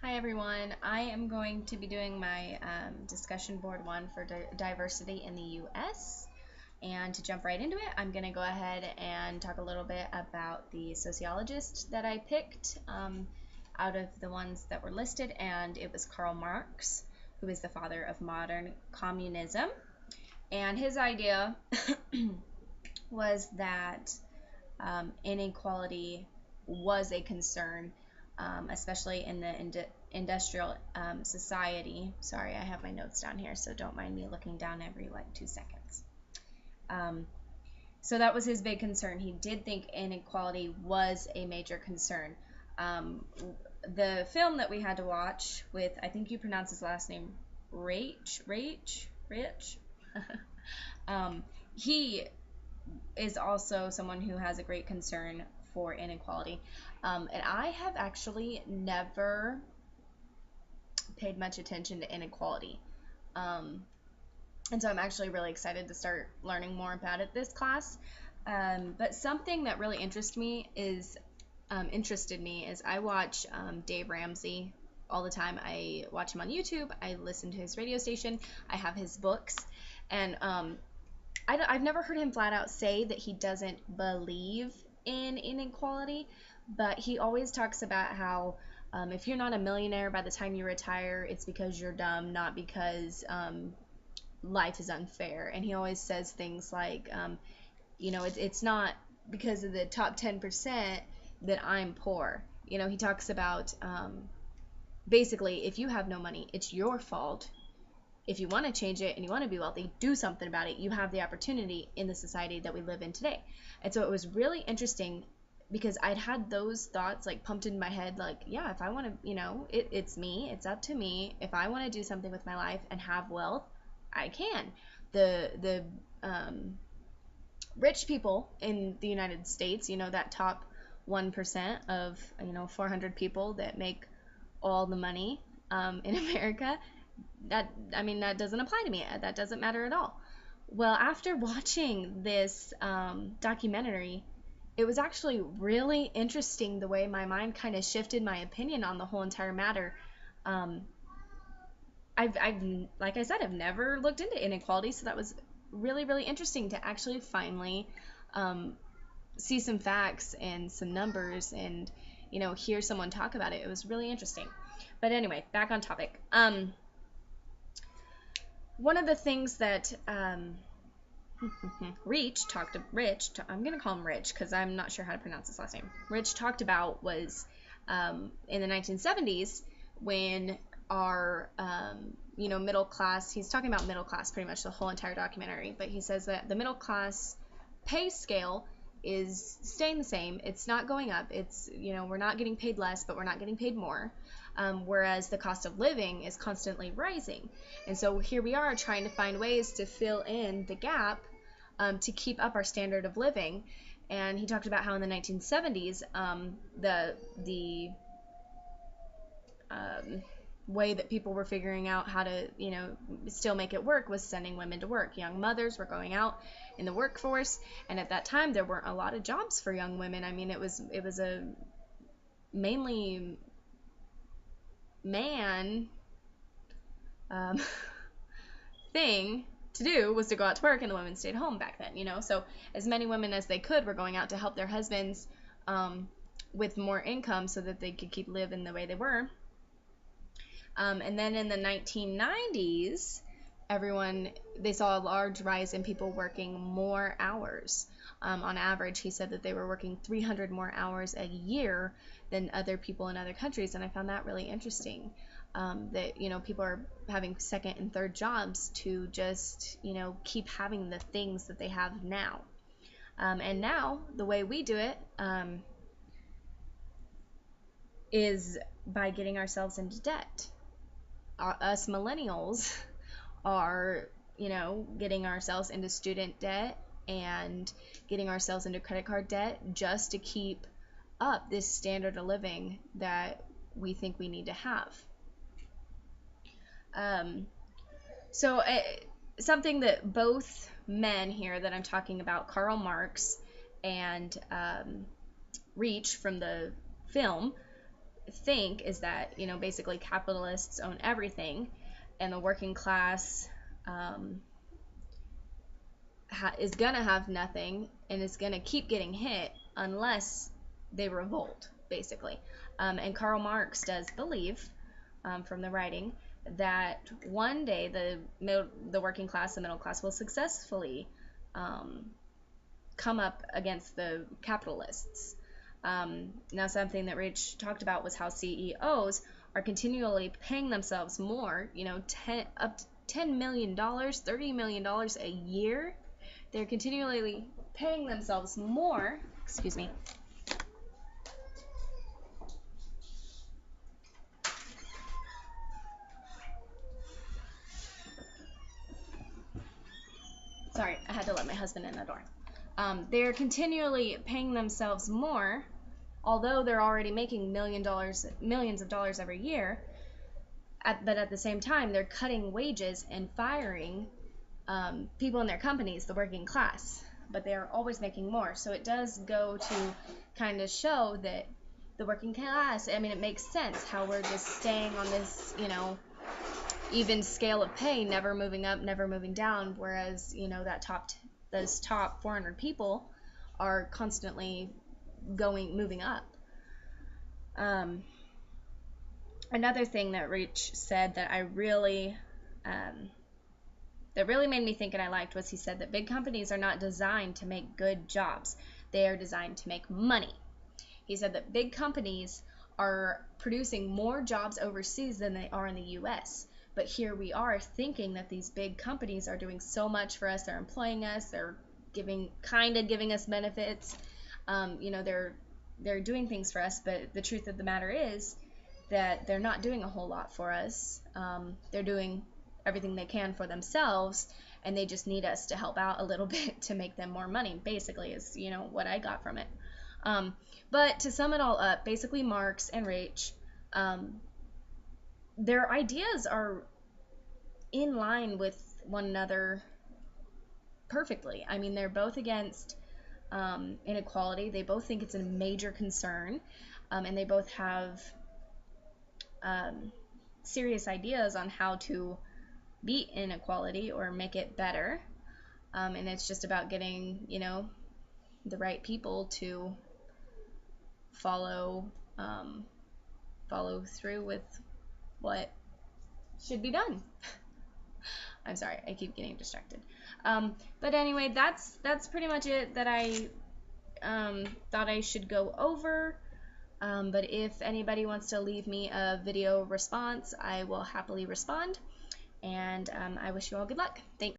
Hi everyone, I am going to be doing my discussion board one for diversity in the US. And to jump right into it, I'm going to go ahead and talk a little bit about the sociologist that I picked out of the ones that were listed, and it was Karl Marx, who is the father of modern communism. And his idea was that inequality was a concern, especially in the industrial society. Sorry, I have my notes down here, so don't mind me looking down every like 2 seconds. Um, so that was his big concern. He did think inequality was a major concern. Um, the film that we had to watch with, I think you pronounce his last name, Rich. um, he is also someone who has a great concern for inequality. And I have actually never paid much attention to inequality. Um, and so I'm actually really excited to start learning more about it this class. But something that really interested me is I watch Dave Ramsey all the time. I watch him on YouTube. I listen to his radio station. I have his books, and I've never heard him flat out say that he doesn't believe in inequality, but he always talks about how if you're not a millionaire by the time you retire, it's because you're dumb, not because life is unfair. And he always says things like, it's not because of the top 10% that I'm poor. He talks about basically, if you have no money, it's your fault. If you want to change it and you want to be wealthy, do something about it. You have the opportunity in the society that we live in today. And so it was really interesting because I'd had those thoughts like pumped in my head, like, yeah, if I want to, it's me, it's up to me. If I want to do something with my life and have wealth, I can. The rich people in the United States, that top 1% of 400 people that make all the money in America, that doesn't apply to me. That doesn't matter at all. Well, after watching this documentary, it was actually really interesting the way my mind kind of shifted my opinion on the whole entire matter. Um, I've like I said, I've never looked into inequality, so that was really really interesting to actually finally um, see some facts and some numbers and hear someone talk about it. It was really interesting. But anyway, back on topic. One of the things that I'm going to call him Rich because I'm not sure how to pronounce his last name. Rich talked about was in the 1970s when our, middle class, he's talking about middle class pretty much the whole entire documentary, but he says that the middle class pay scale is staying the same. It's not going up. It's, we're not getting paid less, but we're not getting paid more. Whereas the cost of living is constantly rising. And so here we are trying to find ways to fill in the gap to keep up our standard of living. And he talked about how in the 1970s, the way that people were figuring out how to, still make it work was sending women to work. Young mothers were going out in the workforce, and at that time there weren't a lot of jobs for young women. I mean, it was a mainly man um, thing to do was to go out to work, and the women stayed home back then. So as many women as they could were going out to help their husbands with more income so that they could keep living the way they were. And then in the 1990s, they saw a large rise in people working more hours. On average, he said that they were working 300 more hours a year than other people in other countries, and I found that really interesting. That people are having second and third jobs to just keep having the things that they have now. And now the way we do it is by getting ourselves into debt. Us millennials are getting ourselves into student debt and getting ourselves into credit card debt just to keep up this standard of living that we think we need to have. So something that both men here that I'm talking about, Karl Marx and Reach from the film, think is that, you know, basically capitalists own everything, and the working class is gonna have nothing and is gonna keep getting hit unless they revolt, basically. And Karl Marx does believe, from the writing, that one day the working class, the middle class, will successfully come up against the capitalists. Now, something that Rach talked about was how CEOs are continually paying themselves more, you know, up to $10 million, $30 million a year. They're continually paying themselves more. Excuse me. Sorry, I had to let my husband in the door. They're continually paying themselves more, although they're already making millions of dollars every year. But at the same time, they're cutting wages and firing people in their companies, the working class. But they are always making more. So it does go to kind of show that the working class, I mean, it makes sense how we're just staying on this, you know, even scale of pay, never moving up, never moving down, whereas, you know, those top 400 people are constantly moving up. Another thing that Reach said that really made me think and I liked was he said that big companies are not designed to make good jobs. They are designed to make money. He said that big companies are producing more jobs overseas than they are in the U.S., but here we are thinking that these big companies are doing so much for us. They're employing us. They're giving us benefits. You know, they're doing things for us. But the truth of the matter is that they're not doing a whole lot for us. They're doing everything they can for themselves, and they just need us to help out a little bit to make them more money. Basically, is, you know, what I got from it. But to sum it all up, basically Marx and Rach, their ideas are in line with one another perfectly. I mean, they're both against inequality. They both think it's a major concern, and they both have serious ideas on how to beat inequality or make it better. And it's just about getting, you know, the right people to follow through with what should be done. I'm sorry, I keep getting distracted. But anyway, that's pretty much it that I thought I should go over. But if anybody wants to leave me a video response, I will happily respond. And I wish you all good luck. Thanks.